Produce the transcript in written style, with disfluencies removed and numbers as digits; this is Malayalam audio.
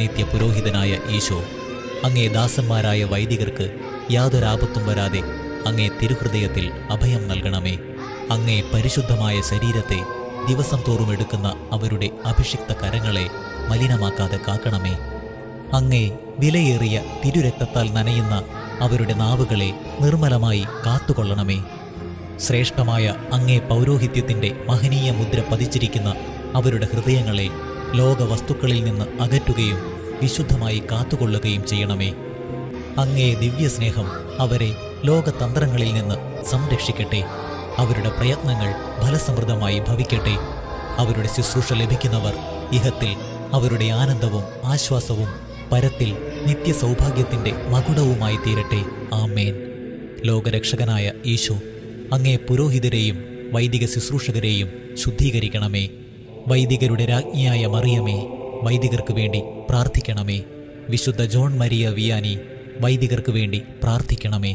നിത്യപുരോഹിതനായ ഈശോ, അങ്ങേ ദാസന്മാരായ വൈദികർക്ക് യാതൊരാപത്തും വരാതെ അങ്ങേ തിരുഹൃദയത്തിൽ അഭയം നൽകണമേ. അങ്ങേ പരിശുദ്ധമായ ശരീരത്തെ ദിവസം തോറും എടുക്കുന്ന അവരുടെ അഭിഷിക്ത കരങ്ങളെ മലിനമാക്കാതെ കാക്കണമേ. അങ്ങേ വിലയേറിയ തിരുരക്തത്താൽ നനയുന്ന അവരുടെ നാവുകളെ നിർമ്മലമായി കാത്തുകൊള്ളണമേ. ശ്രേഷ്ഠമായ അങ്ങേ പൗരോഹിത്യത്തിൻ്റെ മഹനീയ മുദ്ര പതിച്ചിരിക്കുന്ന അവരുടെ ഹൃദയങ്ങളെ ലോകവസ്തുക്കളിൽ നിന്ന് അകറ്റുകയും വിശുദ്ധമായി കാത്തുകൊള്ളുകയും ചെയ്യണമേ. അങ്ങേ ദിവ്യസ്നേഹം അവരെ ലോകതന്ത്രങ്ങളിൽ നിന്ന് സംരക്ഷിക്കട്ടെ. അവരുടെ പ്രയത്നങ്ങൾ ഫലസമൃദ്ധമായി ഭവിക്കട്ടെ. അവരുടെ ശുശ്രൂഷ ലഭിക്കുന്നവർ ഇഹത്തിൽ അവരുടെ ആനന്ദവും ആശ്വാസവും, പരത്തിൽ നിത്യസൗഭാഗ്യത്തിൻ്റെ മകുടവുമായി തീരട്ടെ. ആമേൻ. ലോകരക്ഷകനായ ഈശോ, അങ്ങേ പുരോഹിതരെയും വൈദിക ശുശ്രൂഷകരെയും ശുദ്ധീകരിക്കണമേ. വൈദികരുടെ രാജ്ഞിയായ മറിയമേ, വൈദികർക്ക് വേണ്ടി പ്രാർത്ഥിക്കണമേ. വിശുദ്ധ ജോൺ മരിയ വിയാനി, വൈദികർക്ക് വേണ്ടി പ്രാർത്ഥിക്കണമേ.